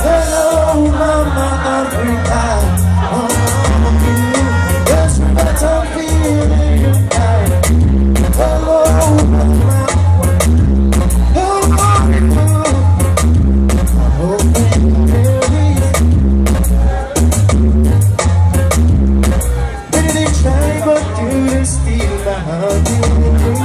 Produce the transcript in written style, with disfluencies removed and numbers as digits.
Hello, Mama Africa. There's what I'm feeling tonight. Hello, Mama. Did they try but you still my heart?